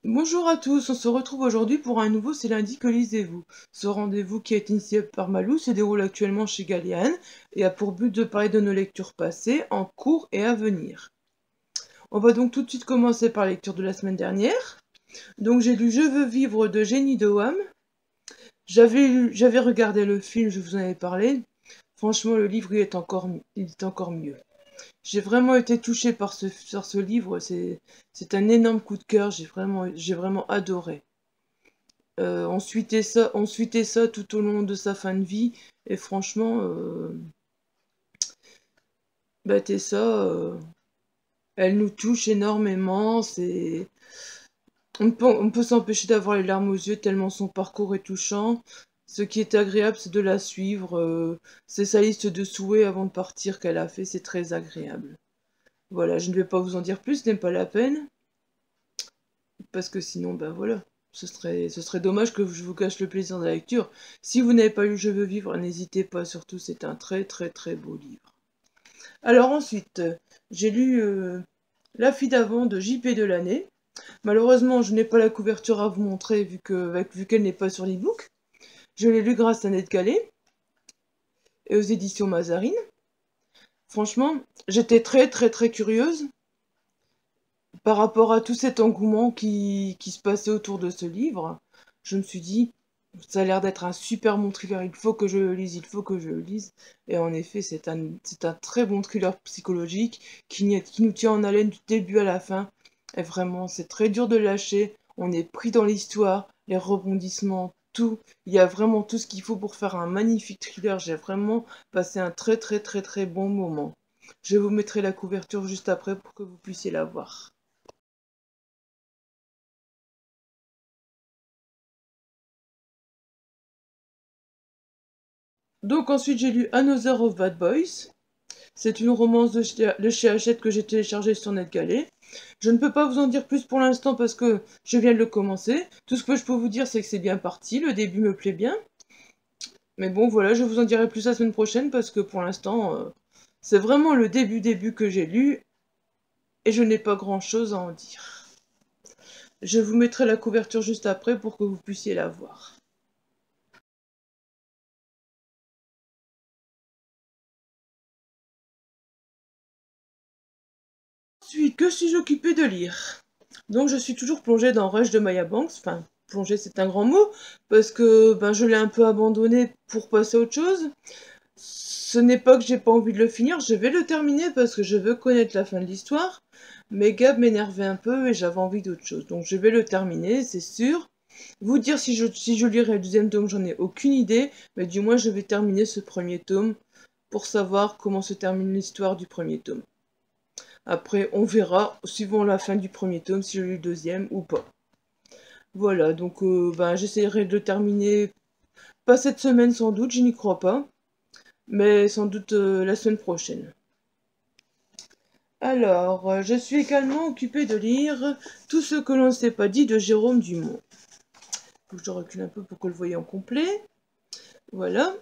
Bonjour à tous, on se retrouve aujourd'hui pour un nouveau C'est lundi que lisez-vous. Ce rendez-vous qui a été initié par Malou se déroule actuellement chez Galliane et a pour but de parler de nos lectures passées, en cours et à venir. On va donc tout de suite commencer par la lecture de la semaine dernière. Donc j'ai lu Je veux vivre de Jenny Doham. J'avais regardé le film, je vous en avais parlé. Franchement, le livre il est encore mieux. J'ai vraiment été touchée par ce livre, c'est un énorme coup de cœur, j'ai vraiment adoré. On suitait ça tout au long de sa fin de vie, et franchement, Tessa, elle nous touche énormément. On peut s'empêcher d'avoir les larmes aux yeux tellement son parcours est touchant. Ce qui est agréable, c'est de la suivre. C'est sa liste de souhaits avant de partir qu'elle a fait, c'est très agréable. Voilà, je ne vais pas vous en dire plus, ce n'est pas la peine, parce que sinon, ben voilà, ce serait dommage que je vous cache le plaisir de la lecture. Si vous n'avez pas lu Je veux vivre, n'hésitez pas, surtout, c'est un très très très beau livre. Alors ensuite, j'ai lu La fille d'avant de J.P. Delaney. Malheureusement, je n'ai pas la couverture à vous montrer vu qu'elle n'est pas sur l'e-book. Je l'ai lu grâce à Ned Gallet et aux éditions Mazarine. Franchement, j'étais très très très curieuse par rapport à tout cet engouement qui se passait autour de ce livre. Je me suis dit, ça a l'air d'être un super bon thriller, il faut que je le lise, il faut que je le lise. Et en effet, c'est un très bon thriller psychologique qui nous tient en haleine du début à la fin. Et vraiment, c'est très dur de lâcher. On est pris dans l'histoire, les rebondissements, tout. Il y a vraiment tout ce qu'il faut pour faire un magnifique thriller. J'ai vraiment passé un très très très très bon moment. Je vous mettrai la couverture juste après pour que vous puissiez la voir. Donc ensuite j'ai lu Another of Bad Boys. C'est une romance de chez Hachette que j'ai téléchargée sur NetGalley. Je ne peux pas vous en dire plus pour l'instant parce que je viens de le commencer. Tout ce que je peux vous dire c'est que c'est bien parti, le début me plaît bien. Mais bon voilà, je vous en dirai plus la semaine prochaine parce que pour l'instant c'est vraiment le début que j'ai lu et je n'ai pas grand chose à en dire. Je vous mettrai la couverture juste après pour que vous puissiez la voir. Ensuite, que suis-je occupée de lire? Donc je suis toujours plongée dans Rush de Maya Banks, enfin plongée c'est un grand mot, parce que je l'ai un peu abandonné pour passer à autre chose. Ce n'est pas que j'ai pas envie de le finir, je vais le terminer parce que je veux connaître la fin de l'histoire, mais Gab m'énervait un peu et j'avais envie d'autre chose, donc je vais le terminer, c'est sûr. Vous dire si je lirai le deuxième tome, j'en ai aucune idée, mais du moins je vais terminer ce premier tome pour savoir comment se termine l'histoire du premier tome. Après, on verra, suivant la fin du premier tome, si je lis le deuxième ou pas. Voilà, donc j'essaierai de le terminer, pas cette semaine sans doute, je n'y crois pas, mais sans doute la semaine prochaine. Alors, je suis également occupée de lire Tout ce que l'on ne s'est pas dit de Jérôme Dumont. Faut que je recule un peu pour que vous le voyez en complet. Voilà.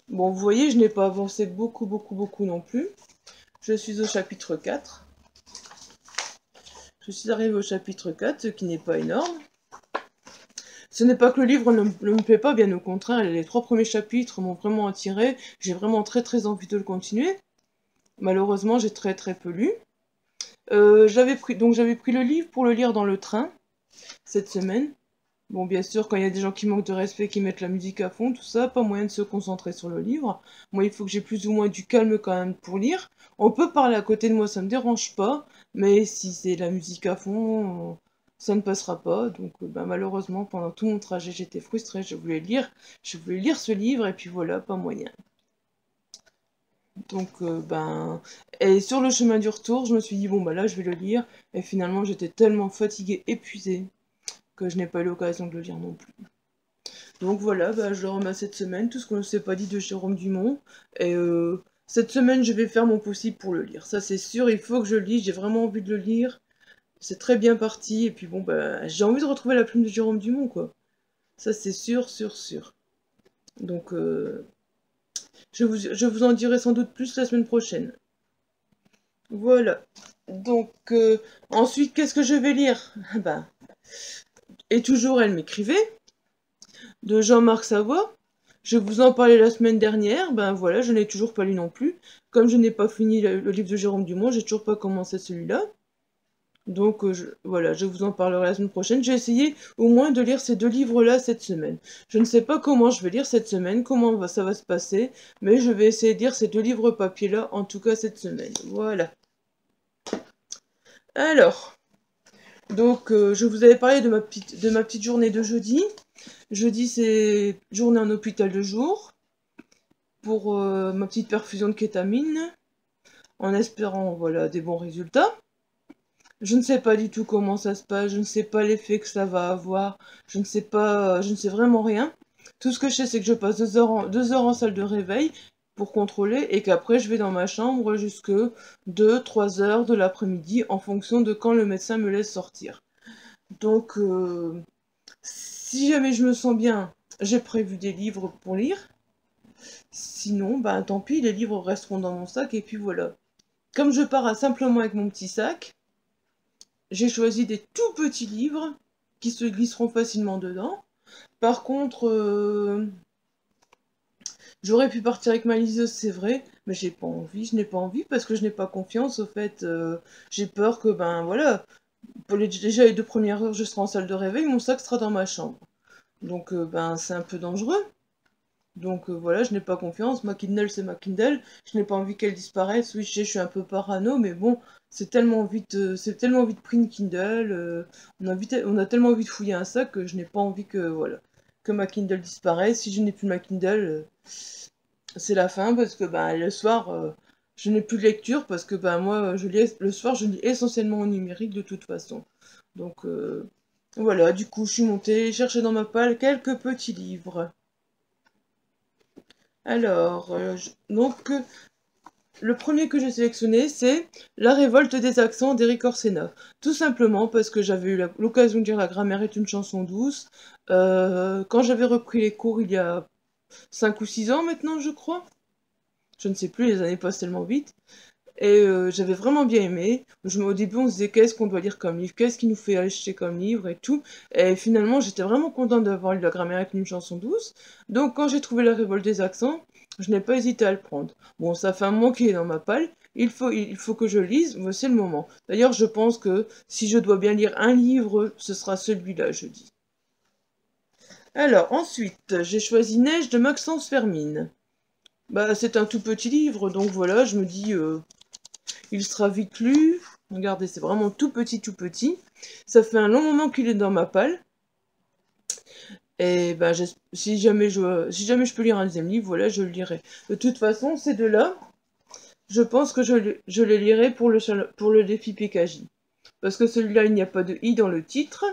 Bon, vous voyez, je n'ai pas avancé beaucoup non plus. Je suis au chapitre 4. Je suis arrivée au chapitre 4, ce qui n'est pas énorme. Ce n'est pas que le livre ne me plaît pas, bien au contraire, les 3 premiers chapitres m'ont vraiment attiré, j'ai vraiment très envie de le continuer. Malheureusement, j'ai très peu lu. J'avais pris le livre pour le lire dans le train, cette semaine. Bon, bien sûr, quand il y a des gens qui manquent de respect, qui mettent la musique à fond, tout ça, pas moyen de se concentrer sur le livre. Moi, il faut que j'ai plus ou moins du calme quand même pour lire. On peut parler à côté de moi, ça me dérange pas, mais si c'est la musique à fond, ça ne passera pas. Donc, malheureusement, pendant tout mon trajet, j'étais frustrée. Je voulais lire ce livre, et puis voilà, pas moyen. Donc, et sur le chemin du retour, je me suis dit, bon, là, je vais le lire. Et finalement, j'étais tellement fatiguée, épuisée, que je n'ai pas eu l'occasion de le lire non plus. Donc voilà, je le remets cette semaine, tout ce qu'on ne s'est pas dit de Jérôme Dumont. Et cette semaine, je vais faire mon possible pour le lire. Ça, c'est sûr, il faut que je le lise, j'ai vraiment envie de le lire. C'est très bien parti, et puis bon, j'ai envie de retrouver la plume de Jérôme Dumont, quoi. Ça, c'est sûr. Donc, je vous en dirai sans doute plus la semaine prochaine. Voilà. Donc, ensuite, qu'est-ce que je vais lire? Et toujours elle m'écrivait, de Jean-Marc Savoie. Je vous en parlais la semaine dernière, ben voilà, je n'ai toujours pas lu non plus. Comme je n'ai pas fini le livre de Jérôme Dumont, j'ai toujours pas commencé celui-là. Donc voilà, je vous en parlerai la semaine prochaine. J'ai essayé au moins de lire ces deux livres-là cette semaine. Je ne sais pas comment je vais lire cette semaine, ça va se passer, mais je vais essayer de lire ces deux livres papier-là, en tout cas cette semaine. Voilà. Alors, donc je vous avais parlé de ma petite journée de jeudi. Jeudi, c'est journée en hôpital de jour pour ma petite perfusion de kétamine, en espérant voilà des bons résultats. Je ne sais pas du tout comment ça se passe, je ne sais pas l'effet que ça va avoir, je ne sais vraiment rien. Tout ce que je sais, c'est que je passe 2 heures en salle de réveil pour contrôler et qu'après je vais dans ma chambre jusque 2-3 heures de l'après-midi en fonction de quand le médecin me laisse sortir. Donc, si jamais je me sens bien, j'ai prévu des livres pour lire. Sinon, ben tant pis, les livres resteront dans mon sac et puis voilà. Comme je pars simplement avec mon petit sac, j'ai choisi des tout petits livres qui se glisseront facilement dedans. Par contre, j'aurais pu partir avec ma liseuse, c'est vrai, mais j'ai pas envie, je n'ai pas envie parce que je n'ai pas confiance. Au fait, j'ai peur que, ben voilà, déjà les 2 premières heures, je serai en salle de réveil, mon sac sera dans ma chambre. Donc, ben c'est un peu dangereux. Donc voilà, je n'ai pas confiance. Ma Kindle, c'est ma Kindle. Je n'ai pas envie qu'elle disparaisse. Oui, je suis un peu parano, mais bon, c'est tellement vite pris une Kindle. On a tellement envie de fouiller un sac que je n'ai pas envie que voilà que ma Kindle disparaisse. Si je n'ai plus ma Kindle, c'est la fin parce que ben le soir, je n'ai plus de lecture parce que ben moi, le soir, je lis essentiellement en numérique de toute façon. Donc voilà, du coup, je suis montée chercher dans ma palle quelques petits livres. Alors, donc, le premier que j'ai sélectionné, c'est La révolte des accents d'Éric Orsena. Tout simplement parce que j'avais eu l'occasion de lire La grammaire est une chanson douce. Quand j'avais repris les cours il y a 5 ou 6 ans maintenant, je crois. Je ne sais plus, les années passent tellement vite. Et j'avais vraiment bien aimé. Au début, on se disait qu'est-ce qu'on doit lire comme livre, qu'est-ce qui nous fait acheter comme livre et tout. Et finalement, j'étais vraiment contente d'avoir lu La grammaire avec une chanson douce. Donc, quand j'ai trouvé La révolte des accents, je n'ai pas hésité à le prendre. Bon, ça fait un moment qu'il est dans ma palle. Il faut que je lise, c'est le moment. D'ailleurs, je pense que si je dois bien lire un livre, ce sera celui-là, je dis. Alors, ensuite, j'ai choisi Neige de Maxence Fermine. Bah, c'est un tout petit livre, donc voilà, je me dis, il sera vite lu. Regardez, c'est vraiment tout petit, tout petit. Ça fait un long moment qu'il est dans ma palle. Et ben, si jamais je peux lire un deuxième livre, voilà, je le lirai. De toute façon, ces deux-là, je pense que je les lirai pour le défi PKJ. Parce que celui-là, il n'y a pas de i dans le titre.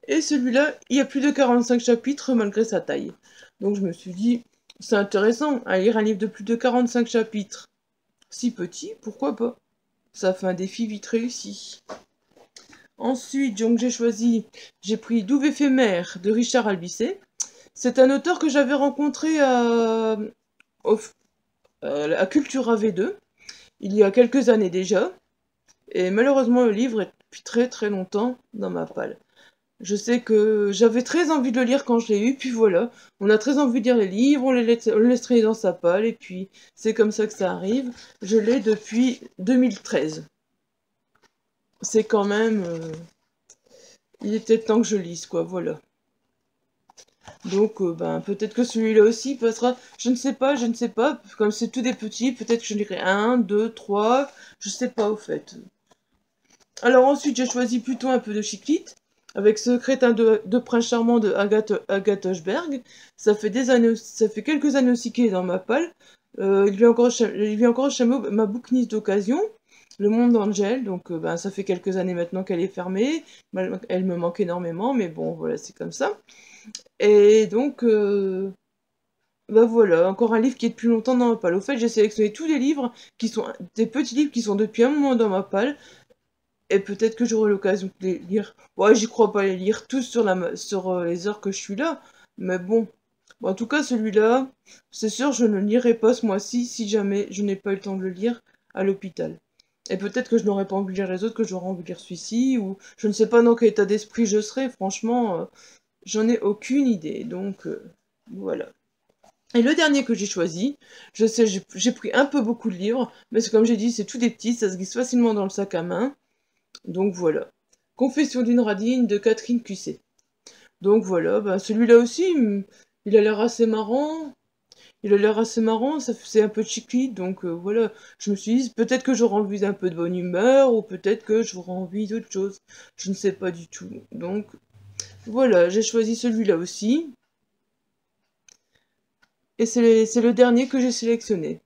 Et celui-là, il y a plus de 45 chapitres malgré sa taille. Donc je me suis dit, c'est intéressant à lire un livre de plus de 45 chapitres. Si petit, pourquoi pas? Ça fait un défi vite réussi. Ensuite, donc j'ai pris Douve éphémère de Richard Albisset. C'est un auteur que j'avais rencontré à Cultura V2, il y a quelques années déjà. Et malheureusement, le livre est depuis très très longtemps dans ma palle. Je sais que j'avais très envie de le lire quand je l'ai eu, puis voilà. On a très envie de lire les livres, on les laisse traîner dans sa palle, et puis c'est comme ça que ça arrive. Je l'ai depuis 2013. C'est quand même... il était temps que je lise, quoi, voilà. Donc, ben, peut-être que celui-là aussi passera. Je ne sais pas, je ne sais pas. Comme c'est tout des petits, peut-être que je lirai 1, 2, 3. Je sais pas, au fait. Alors ensuite, j'ai choisi plutôt un peu de chiclite. Avec Ce crétin de prince charmant de Agathe Hochberg. Ça fait quelques années aussi qu'il est dans ma palle. Il vient encore chez ma bouquiniste d'occasion. Le Monde d'Angel, donc ben, ça fait quelques années maintenant qu'elle est fermée. Elle me manque énormément, mais bon, voilà, c'est comme ça. Et donc, ben voilà, encore un livre qui est depuis longtemps dans ma palle. Au fait, j'ai sélectionné tous les livres qui sont des petits livres qui sont depuis un moment dans ma palle. Et peut-être que j'aurai l'occasion de les lire. Ouais, j'y crois pas les lire tous sur les heures que je suis là. Mais bon. Bon, en tout cas, celui-là, c'est sûr, je ne lirai pas ce mois-ci si jamais je n'ai pas eu le temps de le lire à l'hôpital. Et peut-être que je n'aurais pas envie de lire les autres, que j'aurais envie de lire celui-ci, ou je ne sais pas dans quel état d'esprit je serai, franchement, j'en ai aucune idée, donc voilà. Et le dernier que j'ai choisi, je sais, j'ai pris un peu beaucoup de livres, mais c'est comme j'ai dit, c'est tout des petits, ça se glisse facilement dans le sac à main, donc voilà. Confession d'une radine de Catherine Cusset. Donc voilà, bah celui-là aussi, il a l'air assez marrant. Il a l'air assez marrant, c'est un peu chic, donc voilà. Je me suis dit, peut-être que j'aurai envie d'un peu de bonne humeur, ou peut-être que j'aurai envie d'autre chose. Je ne sais pas du tout. Donc voilà, j'ai choisi celui-là aussi. Et c'est le dernier que j'ai sélectionné.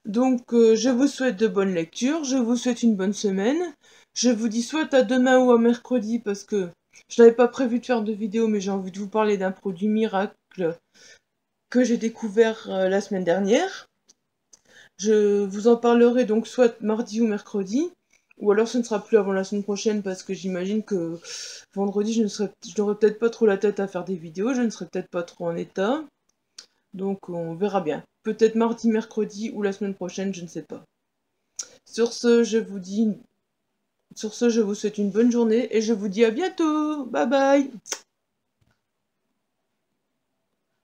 Donc je vous souhaite de bonnes lectures, je vous souhaite une bonne semaine. Je vous dis soit à demain ou à mercredi, parce que je n'avais pas prévu de faire de vidéo, mais j'ai envie de vous parler d'un produit miracle que j'ai découvert la semaine dernière. Je vous en parlerai donc soit mardi ou mercredi, ou alors ce ne sera plus avant la semaine prochaine parce que j'imagine que vendredi je n'aurai peut-être pas trop la tête à faire des vidéos, je ne serai peut-être pas trop en état, donc on verra bien. Peut-être mardi, mercredi ou la semaine prochaine, je ne sais pas. Sur ce, sur ce, je vous souhaite une bonne journée et je vous dis à bientôt. Bye bye.